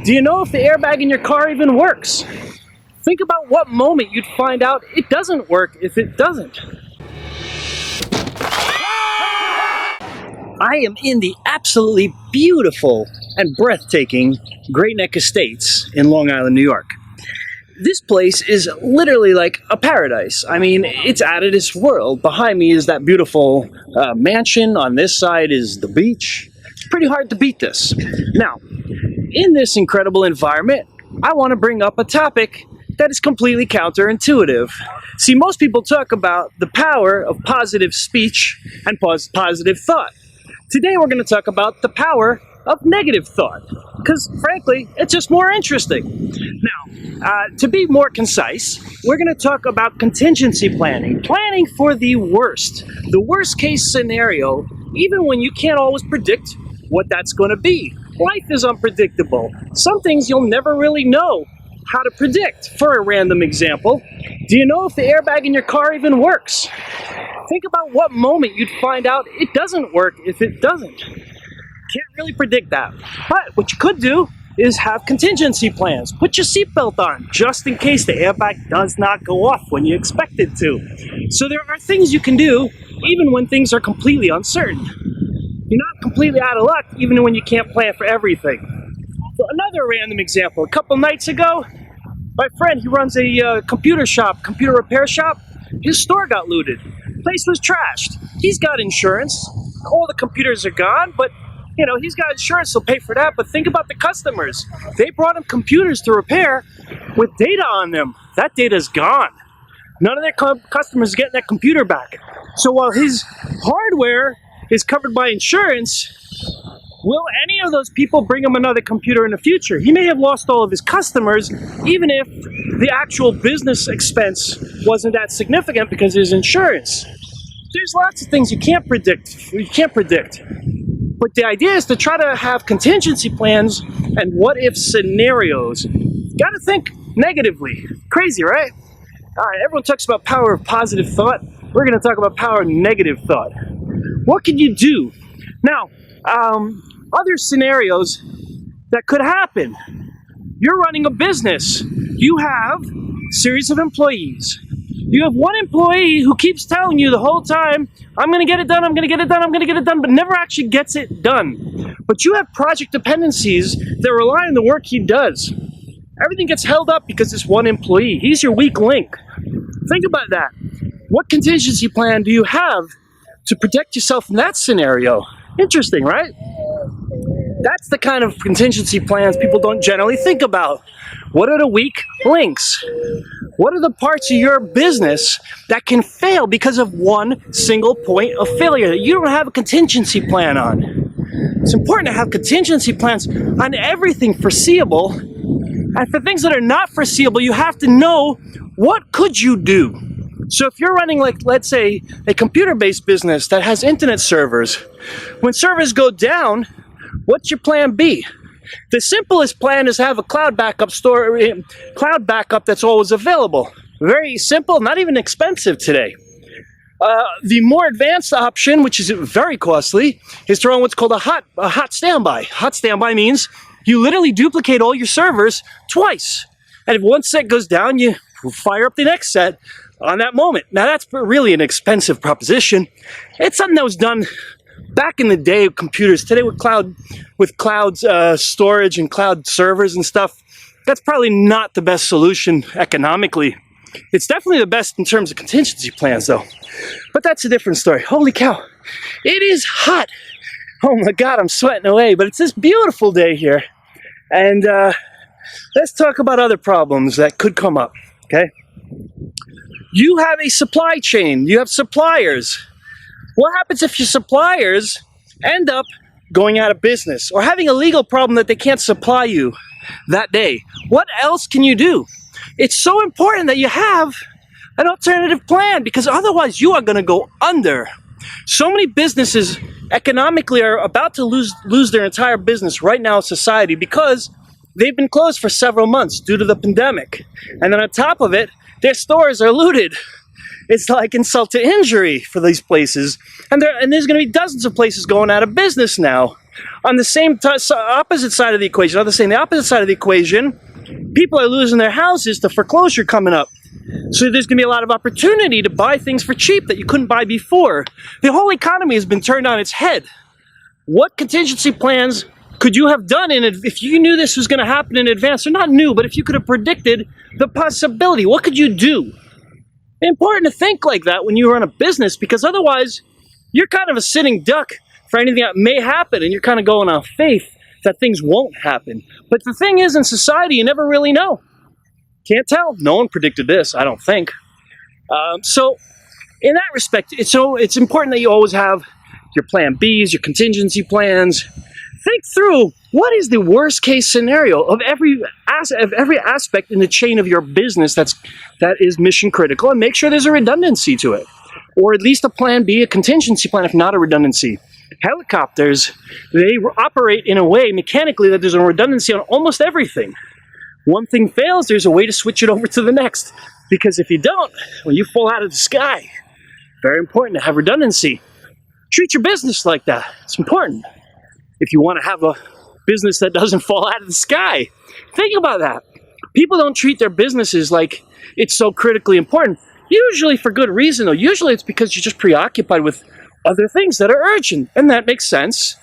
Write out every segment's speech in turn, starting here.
Do you know if the airbag in your car even works? Think about what moment you'd find out it doesn't work if it doesn't. I am in the absolutely beautiful and breathtaking Great Neck Estates in Long Island, New York. This place is literally like a paradise. I mean, it's out of this world. Behind me is that beautiful mansion. On this side is the beach. It's pretty hard to beat this. Now, in this incredible environment, I want to bring up a topic that is completely counterintuitive. See, most people talk about the power of positive speech and positive thought. Today we're going to talk about the power of negative thought, because frankly, it's just more interesting. Now, to be more concise, we're going to talk about contingency planning, planning for the worst case scenario, even when you can't always predict what that's going to be. Life is unpredictable. Some things you'll never really know how to predict. For a random example, do you know if the airbag in your car even works? Think about what moment you'd find out it doesn't work if it doesn't. Can't really predict that. But what you could do is have contingency plans. Put your seatbelt on just in case the airbag does not go off when you expect it to. So there are things you can do even when things are completely uncertain. You're not completely out of luck even when you can't plan for everything. So another random example. A couple nights ago, my friend, he runs a computer repair shop. His store got looted. Place was trashed. He's got insurance. All the computers are gone, but you know, he's got insurance, he'll pay for that. But think about the customers. They brought him computers to repair with data on them. That data's gone. None of their customers are getting that computer back. So while his hardware is covered by insurance, will any of those people bring him another computer in the future? He may have lost all of his customers, even if the actual business expense wasn't that significant because of his insurance. There's lots of things you can't predict. But the idea is to try to have contingency plans and what-if scenarios. Got to think negatively. Crazy, right? All right, everyone talks about power of positive thought. We're going to talk about power of negative thought. What can you do? Now, other scenarios that could happen. You're running a business. You have a series of employees. You have one employee who keeps telling you the whole time, I'm going to get it done, I'm going to get it done, I'm going to get it done, but never actually gets it done. But you have project dependencies that rely on the work he does. Everything gets held up because this one employee. He's your weak link. Think about that. What contingency plan do you have to protect yourself from that scenario? Interesting, right? That's the kind of contingency plans people don't generally think about. What are the weak links? What are the parts of your business that can fail because of one single point of failure that you don't have a contingency plan on? It's important to have contingency plans on everything foreseeable. And for things that are not foreseeable, you have to know, what could you do? So if you're running, like, let's say, a computer-based business that has internet servers, when servers go down, what's your plan B? The simplest plan is have a cloud backup that's always available. Very simple, not even expensive today. The more advanced option, which is very costly, is to run what's called a hot standby. Hot standby means you literally duplicate all your servers twice. And if one set goes down, you fire up the next set on that moment. Now that's really an expensive proposition. It's something that was done back in the day of computers. Today with cloud storage and cloud servers and stuff, that's probably not the best solution economically. It's definitely the best in terms of contingency plans though. But that's a different story. Holy cow, it is hot. Oh my God, I'm sweating away, but it's this beautiful day here. And let's talk about other problems that could come up, okay? You have a supply chain, you have suppliers. What happens if your suppliers end up going out of business or having a legal problem that they can't supply you that day? What else can you do? It's so important that you have an alternative plan, because otherwise you are going to go under. So many businesses economically are about to lose their entire business right now in society because they've been closed for several months due to the pandemic. And then on top of it, their stores are looted. It's like insult to injury for these places. And there's going to be dozens of places going out of business now. On the opposite side of the equation, the opposite side of the equation, people are losing their houses to foreclosure coming up. So there's going to be a lot of opportunity to buy things for cheap that you couldn't buy before. The whole economy has been turned on its head. What contingency plans could you have done if you knew this was going to happen in advance? Or not new, but if you could have predicted the possibility, what could you do? It's important to think like that when you run a business, because otherwise you're kind of a sitting duck for anything that may happen, and you're kind of going on faith that things won't happen. But the thing is, in society, you never really know. Can't tell. No one predicted this, I don't think. So in that respect, it's important that you always have your plan Bs, your contingency plans. Think through, what is the worst case scenario of every aspect in the chain of your business that is mission critical, and make sure there's a redundancy to it. Or at least a plan B, a contingency plan, if not a redundancy. Helicopters, they operate in a way mechanically that there's a redundancy on almost everything. One thing fails, there's a way to switch it over to the next. Because if you don't, when you fall out of the sky, very important to have redundancy. Treat your business like that. It's important. If you want to have a business that doesn't fall out of the sky, think about that. People don't treat their businesses like it's so critically important. Usually for good reason, though. Usually it's because you're just preoccupied with other things that are urgent, and that makes sense.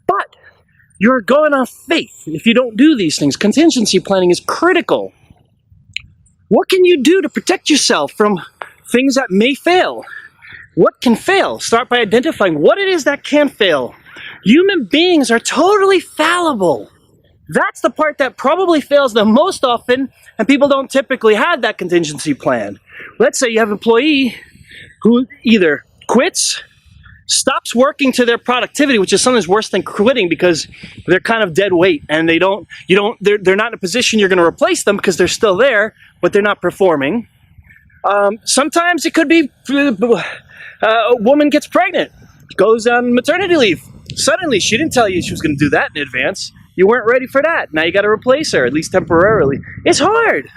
But you're going off faith if you don't do these things. Contingency planning is critical. What can you do to protect yourself from things that may fail? What can fail? Start by identifying what it is that can fail. Human beings are totally fallible. That's the part that probably fails the most often, and people don't typically have that contingency plan. Let's say you have an employee who either quits, stops working to their productivity, which is sometimes worse than quitting because they're kind of dead weight, and they're not in a position you're going to replace them because they're still there, but they're not performing. Sometimes it could be a woman gets pregnant, goes on maternity leave. Suddenly, she didn't tell you she was going to do that in advance. You weren't ready for that. Now you got to replace her, at least temporarily. It's hard.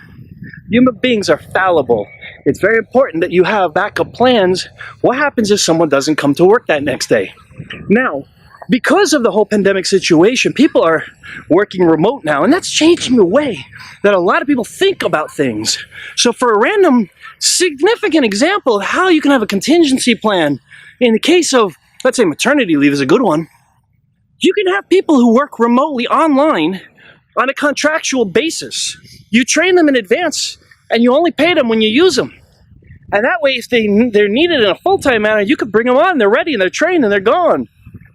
Human beings are fallible. It's very important that you have backup plans. What happens if someone doesn't come to work that next day? Now, because of the whole pandemic situation, people are working remote now, and that's changing the way that a lot of people think about things. So for a random, significant example of how you can have a contingency plan, in the case of, let's say, maternity leave is a good one, you can have people who work remotely online on a contractual basis. You train them in advance, and you only pay them when you use them. And that way, if they're needed in a full-time manner, you could bring them on, they're ready, and they're trained, and they're gone.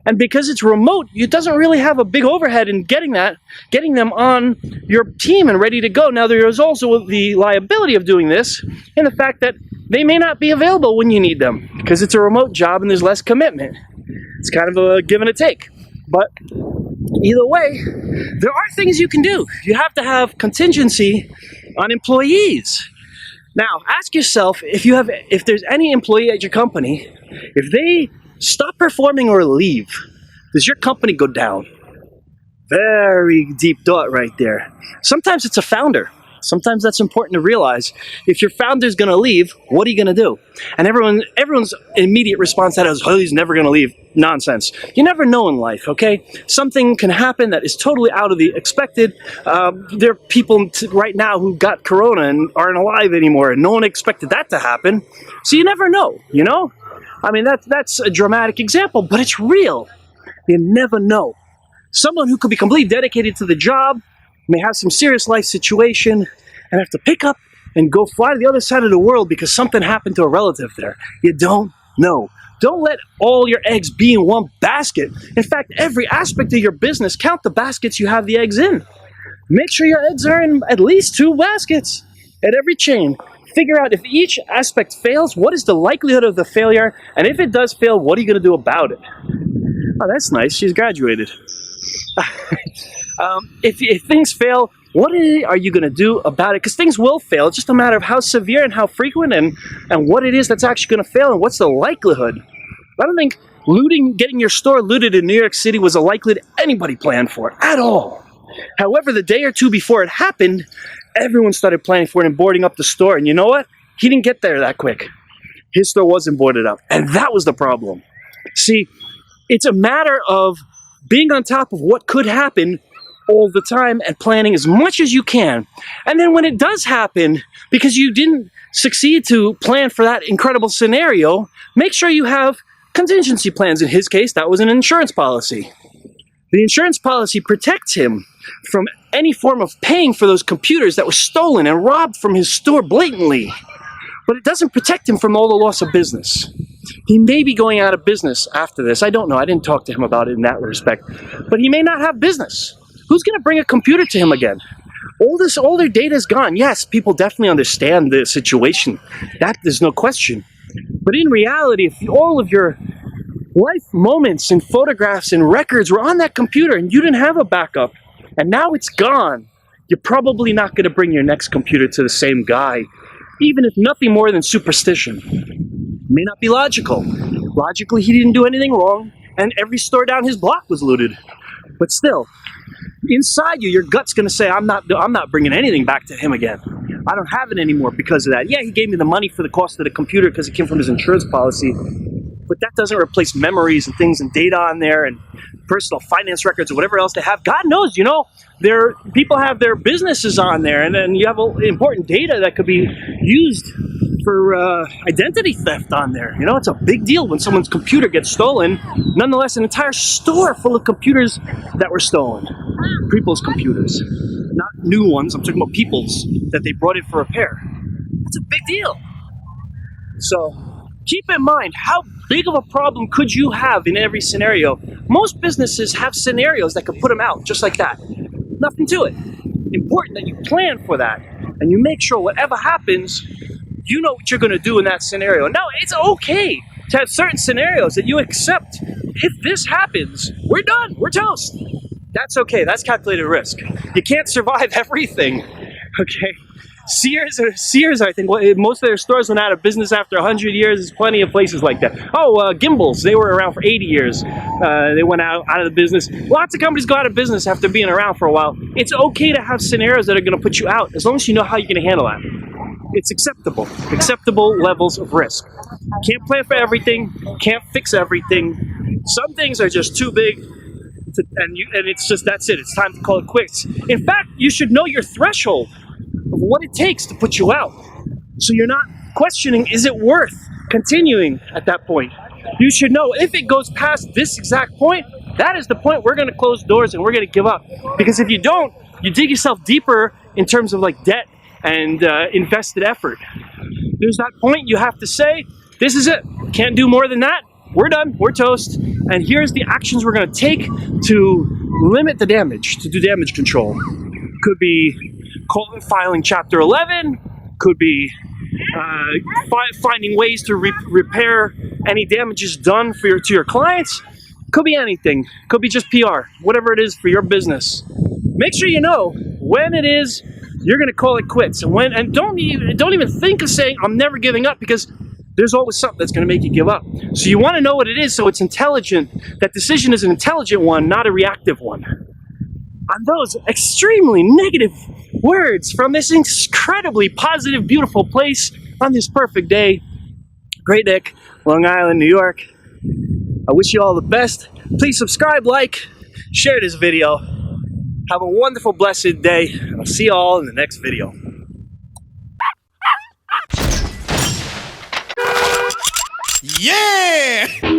And because it's remote, it doesn't really have a big overhead in getting them on your team and ready to go. Now, there is also the liability of doing this in the fact that they may not be available when you need them because it's a remote job and there's less commitment. It's kind of a give and a take. But either way, there are things you can do. You have to have contingency on employees. Now, ask yourself if there's any employee at your company, if they stop performing or leave, does your company go down? Very deep thought right there. Sometimes it's a founder. Sometimes that's important to realize. If your founder's going to leave, what are you going to do? And everyone's immediate response to that is, oh, he's never going to leave. Nonsense. You never know in life, okay? Something can happen that is totally out of the expected. There are people right now who got corona and aren't alive anymore, and no one expected that to happen. So you never know, you know? I mean, that's a dramatic example, but it's real. You never know. Someone who could be completely dedicated to the job may have some serious life situation and have to pick up and go fly to the other side of the world because something happened to a relative there. You don't know. Don't let all your eggs be in one basket. In fact, every aspect of your business, count the baskets you have the eggs in. Make sure your eggs are in at least 2 baskets at every chain. Figure out if each aspect fails, what is the likelihood of the failure, and if it does fail, what are you going to do about it? Oh, that's nice. She's graduated. If things fail, what are you going to do about it? Because things will fail. It's just a matter of how severe and how frequent and what it is that's actually going to fail and what's the likelihood. I don't think getting your store looted in New York City was a likelihood anybody planned for at all. However, the day or two before it happened, everyone started planning for it and boarding up the store. And you know what? He didn't get there that quick. His store wasn't boarded up. And that was the problem. See, it's a matter of being on top of what could happen all the time and planning as much as you can. And then when it does happen, because you didn't succeed to plan for that incredible scenario, make sure you have contingency plans. In his case, that was an insurance policy. The insurance policy protects him from any form of paying for those computers that were stolen and robbed from his store blatantly. But it doesn't protect him from all the loss of business. He may be going out of business after this. I don't know. I didn't talk to him about it in that respect. But he may not have business. Who's going to bring a computer to him again? All their data is gone. Yes, people definitely understand the situation. That there's no question. But in reality, if all of your life moments and photographs and records were on that computer and you didn't have a backup, and now it's gone, you're probably not going to bring your next computer to the same guy, even if nothing more than superstition. It may not be logical. Logically, he didn't do anything wrong, and every store down his block was looted. But still, inside you, your gut's going to say, I'm not bringing anything back to him again. I don't have it anymore because of that. Yeah, he gave me the money for the cost of the computer because it came from his insurance policy, but that doesn't replace memories and things and data on there and personal finance records or whatever else they have. God knows, people have their businesses on there, and then you have important data that could be used for identity theft on there. It's a big deal when someone's computer gets stolen. Nonetheless, an entire store full of computers that were stolen. People's computers. Not new ones, I'm talking about people's that they brought in for repair. That's a big deal. So keep in mind, how big of a problem could you have in every scenario? Most businesses have scenarios that could put them out just like that. Nothing to it. Important that you plan for that and you make sure whatever happens, you know what you're going to do in that scenario. Now, it's okay to have certain scenarios that you accept. If this happens, we're done. We're toast. That's okay. That's calculated risk. You can't survive everything. Okay. Sears, I think, most of their stores went out of business after 100 years. There's plenty of places like that. Gimbals, they were around for 80 years. They went out of the business. Lots of companies go out of business after being around for a while. It's okay to have scenarios that are going to put you out, as long as you know how you're going to handle that. It's acceptable levels of risk. Can't plan for everything, can't fix everything. Some things are just too big, and it's just, that's it. It's time to call it quits. In fact, you should know your threshold of what it takes to put you out. So you're not questioning, is it worth continuing at that point? You should know, if it goes past this exact point, that is the point we're going to close doors and we're going to give up. Because if you don't, you dig yourself deeper in terms of like debt and invested effort. There's that point you have to say, this is it. Can't do more than that. We're done. We're toast. And here's the actions we're going to take to limit the damage, to do damage control. Could be filing Chapter 11. Could be finding ways to repair any damages done to your clients. Could be anything. Could be just PR. Whatever it is for your business. Make sure you know when it is you're going to call it quits, and don't even think of saying I'm never giving up, because there's always something that's going to make you give up. So you want to know what it is, so it's intelligent. That decision is an intelligent one, not a reactive one. On those extremely negative words from this incredibly positive, beautiful place on this perfect day, Great Neck, Long Island, New York, I wish you all the best. Please subscribe, like, share this video. Have a wonderful, blessed day, and I'll see you all in the next video. Yeah!